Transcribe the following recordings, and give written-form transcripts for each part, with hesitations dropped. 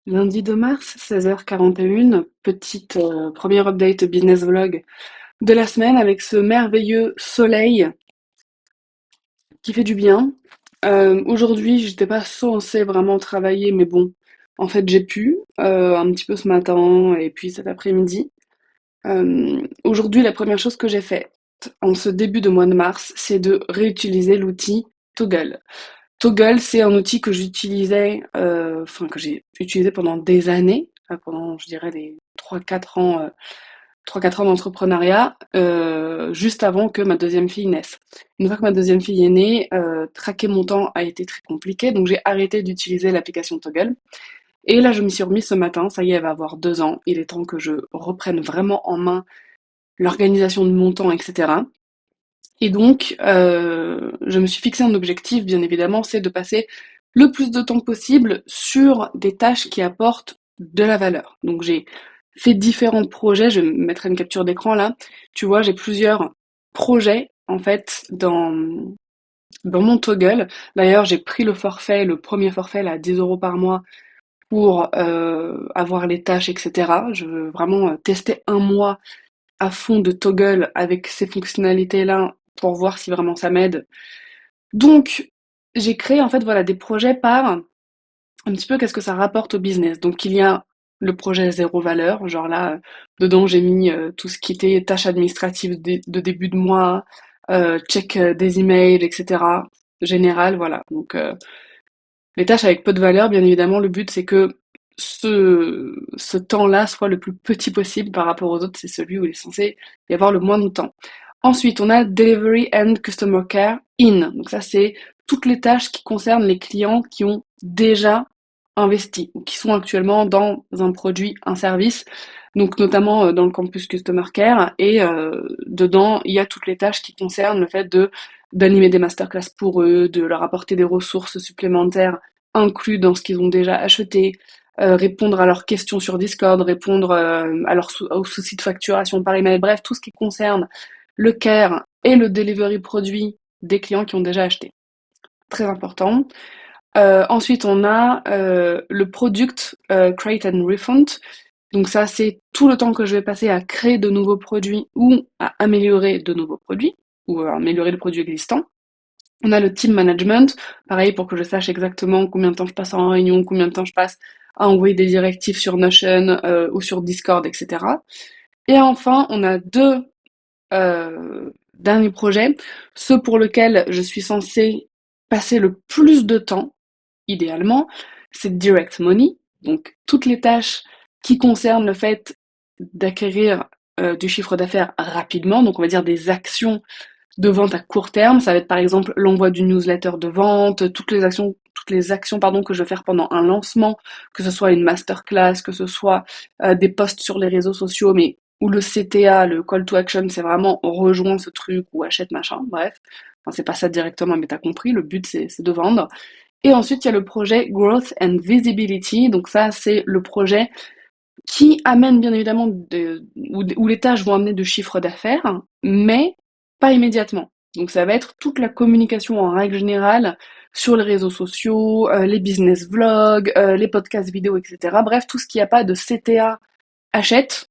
Lundi 2 mars, 16h41, petite première update business vlog de la semaine avec ce merveilleux soleil qui fait du bien. Aujourd'hui, j'étais pas censée vraiment travailler, mais bon, en fait, j'ai pu un petit peu ce matin et puis cet après-midi. Aujourd'hui, la première chose que j'ai faite en ce début de mois de mars, c'est de réutiliser l'outil Toggle. Toggle, c'est un outil que j'utilisais, que j'ai utilisé pendant des années, pendant, je dirais, les 3-4 ans d'entrepreneuriat, juste avant que ma deuxième fille naisse. Une fois que ma deuxième fille est née, traquer mon temps a été très compliqué, donc j'ai arrêté d'utiliser l'application Toggle. Et là, je m'y suis remise ce matin, ça y est, elle va avoir 2 ans. Il est temps que je reprenne vraiment en main l'organisation de mon temps, etc. Et donc, je me suis fixé un objectif, bien évidemment, c'est de passer le plus de temps possible sur des tâches qui apportent de la valeur. Donc j'ai fait différents projets, je mettrai une capture d'écran là. Tu vois, j'ai plusieurs projets en fait dans mon Toggle. D'ailleurs, j'ai pris le forfait, le premier forfait là, 10 € par mois pour avoir les tâches, etc. Je veux vraiment tester un mois à fond de Toggle avec ces fonctionnalités-là pour voir si vraiment ça m'aide. Donc, j'ai créé en fait voilà des projets par un petit peu qu'est-ce que ça rapporte au business. Donc, il y a le projet zéro valeur, genre là, dedans j'ai mis tout ce qui était tâches administratives de début de mois, check des emails, etc. Général, voilà. Donc, les tâches avec peu de valeur, bien évidemment, le but c'est que ce temps-là soit le plus petit possible par rapport aux autres, c'est celui où il est censé y avoir le moins de temps. Ensuite, on a Delivery and Customer Care in. Donc ça, c'est toutes les tâches qui concernent les clients qui ont déjà investi ou qui sont actuellement dans un produit, un service. Donc notamment dans le campus Customer Care. Et dedans, il y a toutes les tâches qui concernent le fait de d'animer des masterclass pour eux, de leur apporter des ressources supplémentaires inclus dans ce qu'ils ont déjà acheté, répondre à leurs questions sur Discord, répondre à aux soucis de facturation par email, bref, tout ce qui concerne le care et le delivery produit des clients qui ont déjà acheté. Très important. Ensuite, on a le product create and refund. Donc ça, c'est tout le temps que je vais passer à créer de nouveaux produits ou à améliorer de nouveaux produits ou à améliorer le produit existant. On a le team management, pareil pour que je sache exactement combien de temps je passe en réunion, combien de temps je passe à envoyer des directives sur Notion ou sur Discord, etc. Et enfin, on a deux derniers projets, ceux pour lesquels je suis censée passer le plus de temps, idéalement, c'est Direct Money, donc toutes les tâches qui concernent le fait d'acquérir du chiffre d'affaires rapidement, donc on va dire des actions de vente à court terme. Ça va être par exemple l'envoi d'une newsletter de vente, toutes les actions pardon, que je vais faire pendant un lancement, que ce soit une masterclass, que ce soit des posts sur les réseaux sociaux, mais où le CTA, le call to action, c'est vraiment rejoins ce truc ou achète machin, bref. Enfin, c'est pas ça directement, mais t'as compris, le but c'est de vendre. Et ensuite, il y a le projet Growth and Visibility. Donc ça, c'est le projet qui amène bien évidemment où les tâches vont amener de chiffre d'affaires, mais pas immédiatement. Donc ça va être toute la communication en règle générale sur les réseaux sociaux, les business vlogs, les podcasts vidéo, etc. Bref, tout ce qui n'a pas de CTA achète,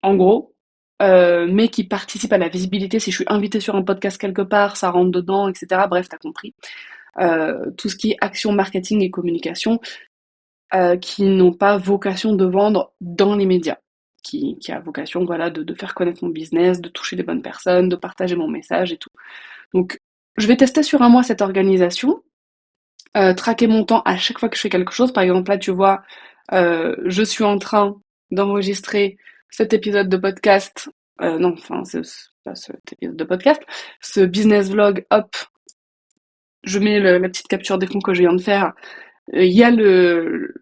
en gros, mais qui participe à la visibilité. Si je suis invitée sur un podcast quelque part, ça rentre dedans, etc. Bref, t'as compris. Tout ce qui est action marketing et communication, qui n'ont pas vocation de vendre dans les médias, qui a vocation voilà, de faire connaître mon business, de toucher les bonnes personnes, de partager mon message et tout. Donc je vais tester sur un mois cette organisation, traquer mon temps à chaque fois que je fais quelque chose. Par exemple là tu vois, je suis en train d'enregistrer cet épisode de podcast, non enfin c'est pas cet épisode de podcast, ce business vlog, hop, je mets la petite capture d'écran que je viens de faire. Il y a le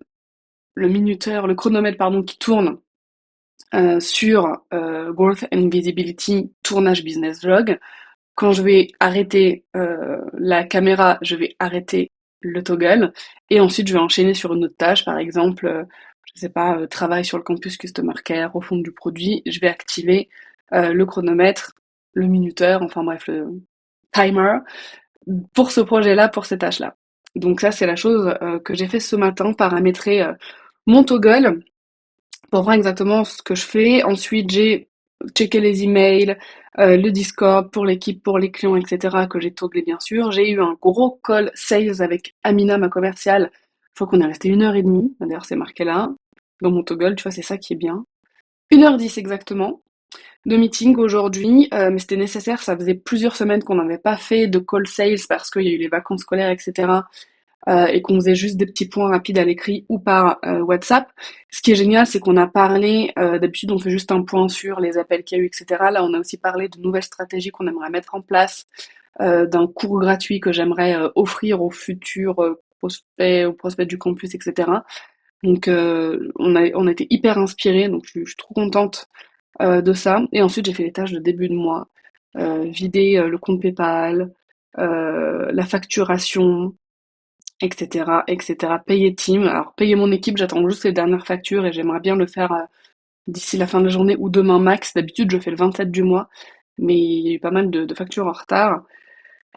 minuteur, le chronomètre pardon, qui tourne sur Growth and Visibility, tournage business vlog. Quand je vais arrêter la caméra, je vais arrêter le toggle et ensuite je vais enchaîner sur une autre tâche, par exemple, je sais pas, travail sur le campus Customer Care, au fond du produit, je vais activer le chronomètre, le minuteur, enfin bref, le timer pour ce projet-là, pour ces tâches-là. Donc ça, c'est la chose que j'ai fait ce matin, paramétrer mon toggle pour voir exactement ce que je fais. Ensuite, j'ai checké les emails, le Discord pour l'équipe, pour les clients, etc. que j'ai togglé bien sûr. J'ai eu un gros call sales avec Amina, ma commerciale. Je crois qu'on est resté 1 heure et demie. D'ailleurs, c'est marqué là dans mon toggle. Tu vois, c'est ça qui est bien. 1 h 10 exactement de meeting aujourd'hui, mais c'était nécessaire. Ça faisait plusieurs semaines qu'on n'avait pas fait de call sales parce qu'il y a eu les vacances scolaires, etc. Et qu'on faisait juste des petits points rapides à l'écrit ou par WhatsApp. Ce qui est génial, c'est qu'on a parlé, d'habitude on fait juste un point sur les appels qu'il y a eu, etc. Là, on a aussi parlé de nouvelles stratégies qu'on aimerait mettre en place, d'un cours gratuit que j'aimerais offrir aux futurs prospects, aux prospects du campus, etc. Donc on a été hyper inspirés, donc je suis trop contente de ça. Et ensuite, j'ai fait les tâches de début de mois, vider le compte PayPal, la facturation, etc., etc. Payer team. Alors, payer mon équipe, j'attends juste les dernières factures et j'aimerais bien le faire d'ici la fin de la journée ou demain max. D'habitude, je fais le 27 du mois, mais il y a eu pas mal de factures en retard.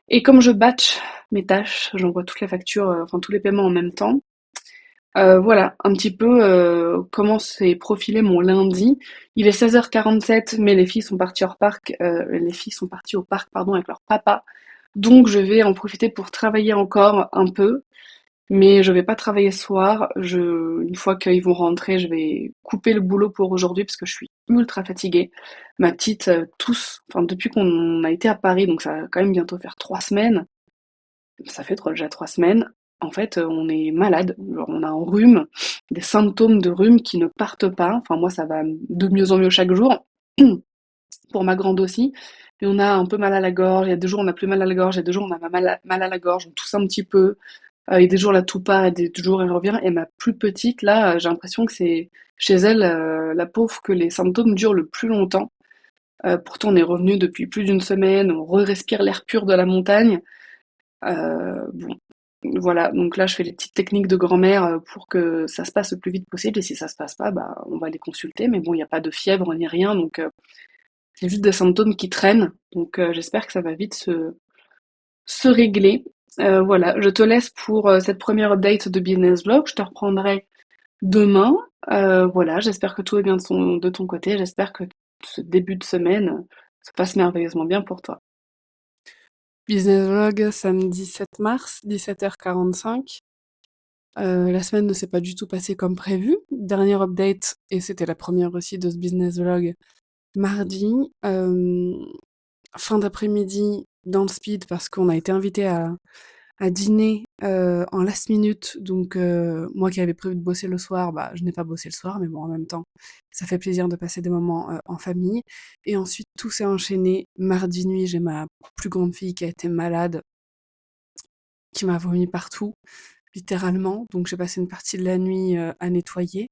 Et comme je batch mes tâches, j'envoie toutes les factures, enfin tous les paiements en même temps. Voilà, un petit peu comment s'est profilé mon lundi. Il est 16h47, mais les filles sont parties hors parc, les filles sont parties au parc, pardon, avec leur papa. Donc je vais en profiter pour travailler encore un peu. Mais je vais pas travailler ce soir. Une fois qu'ils vont rentrer, je vais couper le boulot pour aujourd'hui parce que je suis ultra fatiguée. Ma petite tousse, enfin depuis qu'on a été à Paris, donc ça va quand même bientôt faire 3 semaines. Ça fait déjà 3 semaines. En fait, on est malade. Genre, on a un rhume, des symptômes de rhume qui ne partent pas. Enfin, moi, ça va de mieux en mieux chaque jour. Pour ma grande aussi. Et on a un peu mal à la gorge. Il y a 2 jours, on a plus mal à la gorge. Il y a 2 jours, on a mal à la gorge. On tousse un petit peu. Et des jours, la toux part et des jours, elle revient. Et ma plus petite, là, j'ai l'impression que c'est chez elle, la pauvre, que les symptômes durent le plus longtemps. Pourtant, on est revenu depuis plus d'une semaine. On re-respire l'air pur de la montagne. Bon, voilà. Donc là, je fais les petites techniques de grand-mère pour que ça se passe le plus vite possible. Et si ça se passe pas, bah, on va les consulter. Mais bon, il n'y a pas de fièvre ni rien. Donc, c'est juste des symptômes qui traînent. Donc, j'espère que ça va vite se régler. Voilà, je te laisse pour cette première update de Business Vlog. Je te reprendrai demain. Voilà, j'espère que tout est bien de ton côté. J'espère que ce début de semaine se passe merveilleusement bien pour toi. Business Vlog, samedi 7 mars, 17h45. La semaine ne s'est pas du tout passée comme prévu. Dernière update, et c'était la première aussi de ce Business Vlog, mardi. Fin d'après-midi dans le speed parce qu'on a été invité à dîner en last minute. Donc moi qui avais prévu de bosser le soir, bah je n'ai pas bossé le soir, mais bon en même temps, ça fait plaisir de passer des moments en famille. Et ensuite tout s'est enchaîné. Mardi nuit, j'ai ma plus grande fille qui a été malade, qui m'a vomi partout, littéralement. Donc j'ai passé une partie de la nuit à nettoyer,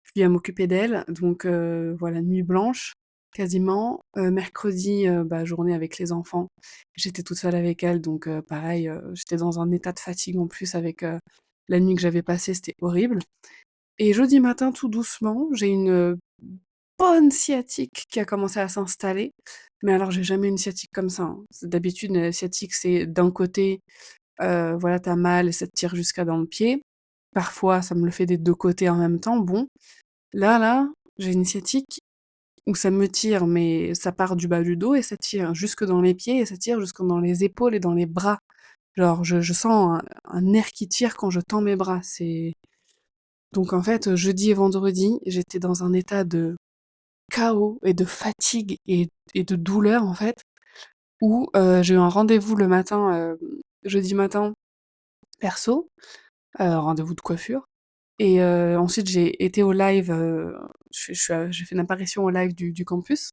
puis à m'occuper d'elle. Donc voilà, nuit blanche quasiment. Mercredi, bah, journée avec les enfants. J'étais toute seule avec elle, donc pareil, j'étais dans un état de fatigue en plus avec la nuit que j'avais passée, c'était horrible. Et jeudi matin, tout doucement, j'ai une bonne sciatique qui a commencé à s'installer. Mais alors, j'ai jamais eu une sciatique comme ça, hein. D'habitude, une sciatique, c'est d'un côté, voilà, t'as mal et ça te tire jusqu'à dans le pied. Parfois, ça me le fait des 2 côtés en même temps. Bon, là, j'ai une sciatique où ça me tire, mais ça part du bas du dos et ça tire jusque dans les pieds et ça tire jusque dans les épaules et dans les bras. Genre, je sens un nerf qui tire quand je tends mes bras. Donc en fait, jeudi et vendredi, j'étais dans un état de chaos et de fatigue et de douleur en fait, où j'ai eu un rendez-vous le matin, jeudi matin, perso, rendez-vous de coiffure. Et ensuite, j'ai été au live, j'ai fait une apparition au live du campus,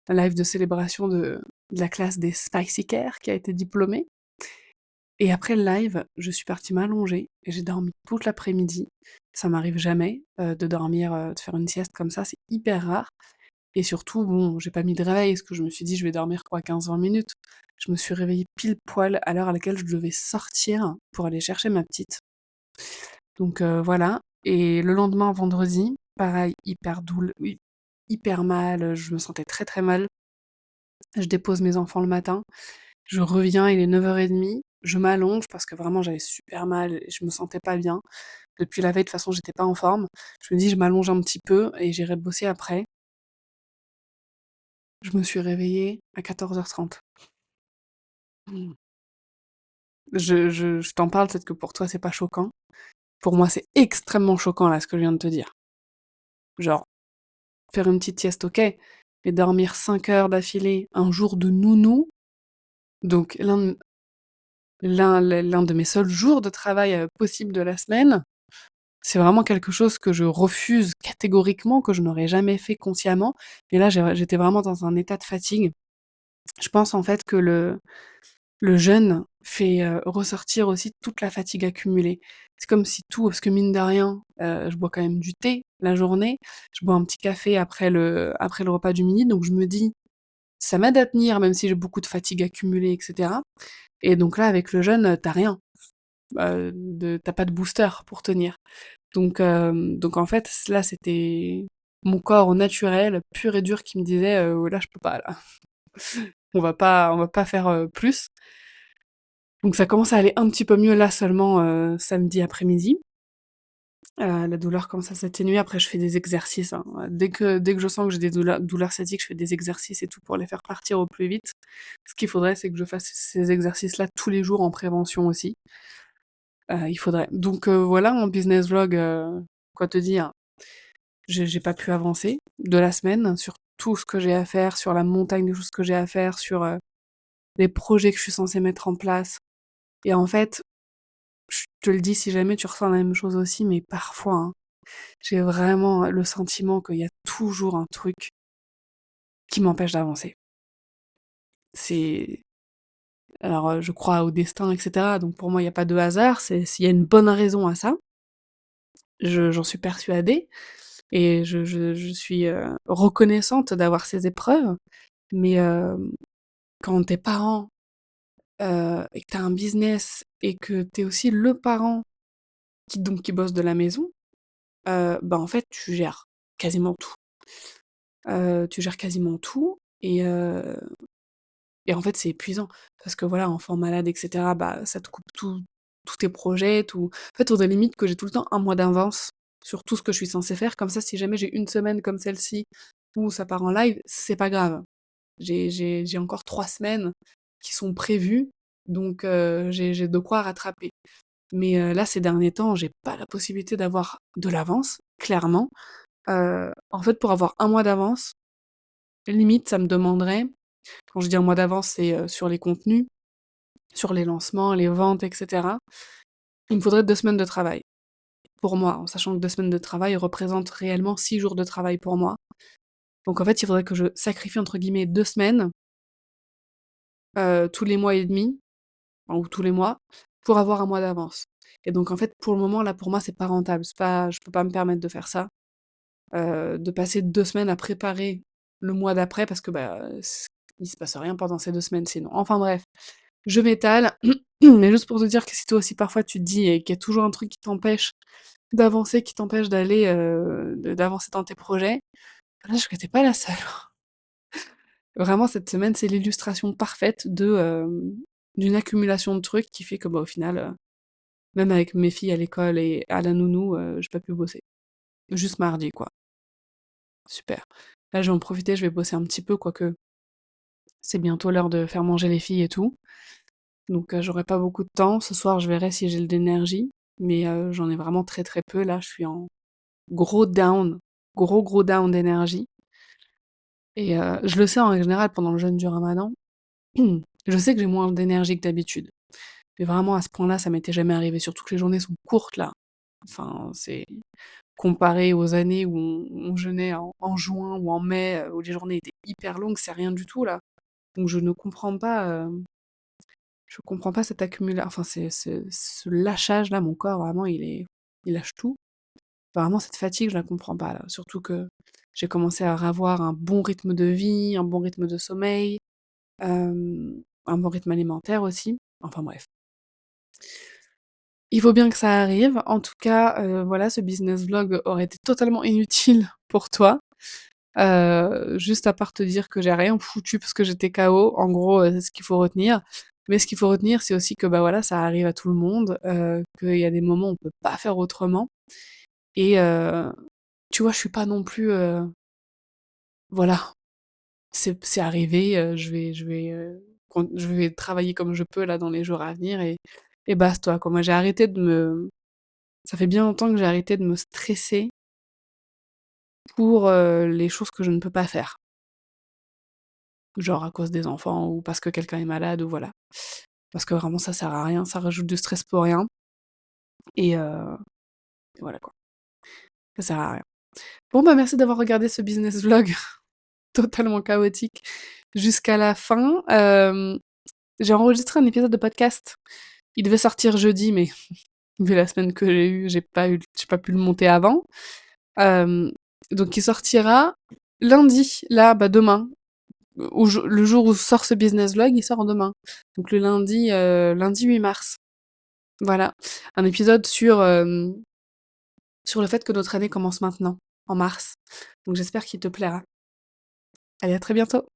un live de célébration de la classe des Spicy Care qui a été diplômée. Et après le live, je suis partie m'allonger et j'ai dormi toute l'après-midi. Ça m'arrive jamais de dormir, de faire une sieste comme ça, c'est hyper rare. Et surtout, bon, j'ai pas mis de réveil parce que je me suis dit je vais dormir quoi 15-20 minutes. Je me suis réveillée pile poil à l'heure à laquelle je devais sortir pour aller chercher ma petite. Donc voilà. Et le lendemain, vendredi, pareil, oui, hyper mal, je me sentais très très mal. Je dépose mes enfants le matin, je reviens, il est 9h30. je m'allonge parce que vraiment j'avais super mal et je me sentais pas bien. Depuis la veille, de toute façon, j'étais pas en forme. Je me dis: «Je m'allonge un petit peu et j'irai bosser après». Je me suis réveillée à 14h30. Mmh. Je t'en parle, peut-être que pour toi, c'est pas choquant. Pour moi, c'est extrêmement choquant, là, ce que je viens de te dire. Genre, faire une petite sieste, OK, mais dormir 5 heures d'affilée, un jour de nounou, donc l'un de mes seuls jours de travail, possibles de la semaine, c'est vraiment quelque chose que je refuse catégoriquement, que je n'aurais jamais fait consciemment. Et là, j'étais vraiment dans un état de fatigue. Je pense, en fait, que le jeûne fait, ressortir aussi toute la fatigue accumulée. C'est comme si tout parce que mine de rien, je bois quand même du thé la journée, je bois un petit café après le repas du midi, donc je me dis: «Ça m'aide à tenir même si j'ai beaucoup de fatigue accumulée» et cetera. Et donc là, avec le jeûne, tu rien, tu pas de booster pour tenir. Donc en fait, là, c'était mon corps au naturel, pur et dur qui me disait: «Là, je peux pas là. On va pas faire, plus». Donc ça commence à aller un petit peu mieux là seulement, samedi après-midi. La douleur commence à s'atténuer. Après je fais des exercices, hein. Dès que je sens que j'ai des douleurs sciatiques, je fais des exercices et tout pour les faire partir au plus vite. Ce qu'il faudrait, c'est que je fasse ces exercices-là tous les jours en prévention aussi. Il faudrait. Donc voilà mon business vlog, quoi te dire? J'ai pas pu avancer de la semaine sur tout ce que j'ai à faire, sur la montagne de choses que j'ai à faire, sur, les projets que je suis censée mettre en place. Et en fait, je te le dis si jamais tu ressens la même chose aussi, mais parfois, hein, j'ai vraiment le sentiment qu'il y a toujours un truc qui m'empêche d'avancer. C'est alors, je crois au destin et cetera, donc pour moi, il y a pas de hasard, c'est s'il y a une bonne raison à ça, j'en suis persuadée et je suis, reconnaissante d'avoir ces épreuves, mais quand tu es parent, et que tu as un business et que tu es aussi le parent qui bosse de la maison, bah, en fait, quasiment tout. Tu gères quasiment tout et en fait, c'est épuisant parce que voilà, enfant malade et cetera, bah, ça te coupe tous tes projets, tout en fait, faudrait limite que j'ai tout le temps un mois d'avance sur tout ce que je suis censée faire. Comme ça, si jamais j'ai une semaine comme celle-ci où ça part en live, c'est pas grave. J'ai encore 3 semaines qui sont prévues, donc j'ai de quoi rattraper. Mais là, ces derniers temps, j'ai pas la possibilité d'avoir de l'avance, clairement. En fait, pour avoir un mois d'avance, limite, ça me demanderait quand je dis un mois d'avance, c'est, sur les contenus, sur les lancements, les ventes et cetera. Il me faudrait 2 semaines de travail, pour moi, en sachant que 2 semaines de travail représentent réellement 6 jours de travail pour moi. Donc en fait, il faudrait que je «sacrifie» entre guillemets 2 semaines, tous les mois et demi, enfin, ou tous les mois, pour avoir un mois d'avance. Et donc en fait, pour le moment, là, pour moi, c'est pas rentable. C'est pas Je peux pas me permettre de faire ça, de passer 2 semaines à préparer le mois d'après parce que, bah, il se passe rien pendant ces 2 semaines sinon. Enfin bref, je m'étale, mais juste pour te dire que si toi aussi parfois tu te dis et qu'il y a toujours un truc qui t'empêche d'avancer, qui t'empêche d'avancer dans tes projets, sache que tu pas la seule. Vraiment cette semaine, c'est l'illustration parfaite d'une accumulation de trucs qui fait que, bah, au final, même avec mes filles à l'école et à la nounou, j'ai pas pu bosser. Juste mardi, quoi. Super. Là, je vais en profiter, je vais bosser un petit peu, quoique c'est bientôt l'heure de faire manger les filles et tout. Donc j'aurai pas beaucoup de temps. Ce soir, je verrai si j'ai de l'énergie, mais j'en ai vraiment très, très peu. Là, je suis en gros down, gros down d'énergie et je le sais en général pendant le jeûne du ramadan. Je sais que j'ai moins d'énergie que d'habitude, mais vraiment à ce point-là, ça m'était jamais arrivé, surtout que les journées sont courtes là. Enfin, c'est comparé aux années où on jeûnait en juin ou en mai, où les journées étaient hyper longues, c'est rien du tout là. Donc je comprends pas cette enfin ce lâchage là, mon corps vraiment il lâche tout. Vraiment cette fatigue, je la comprends pas là. Surtout que j'ai commencé à avoir un bon rythme de vie, un bon rythme de sommeil, un bon rythme alimentaire aussi. Enfin bref. Il faut bien que ça arrive. En tout cas, voilà, ce business vlog aurait été totalement inutile pour toi. Juste à part te dire que j'ai rien foutu parce que j'étais KO, en gros, c'est ce qu'il faut retenir. Mais ce qu'il faut retenir, c'est aussi que bah voilà, ça arrive à tout le monde, qu'il y a des moments où on peut pas faire autrement. Et tu vois, je suis pas non plus, voilà, c'est arrivé, je vais travailler comme je peux là dans les jours à venir et basta quoi. Moi, j'ai arrêté de me ça fait bien longtemps que j'ai arrêté de me stresser pour, les choses que je ne peux pas faire. Genre à cause des enfants ou parce que quelqu'un est malade ou voilà. Parce que vraiment ça sert à rien, ça rajoute du stress pour rien et voilà quoi, ça sert à rien. Bon bah merci d'avoir regardé ce business vlog totalement chaotique jusqu'à la fin. J'ai enregistré un épisode de podcast. Il devait sortir jeudi, mais vu la semaine que j'ai eue, j'ai pas pu le monter avant. Donc il sortira lundi, là, bah demain. Le jour où sort ce business vlog, il sort demain. Donc le lundi 8 mars. Voilà. Un épisode sur le fait que notre année commence maintenant, en mars. Donc j'espère qu'il te plaira. Allez, à très bientôt!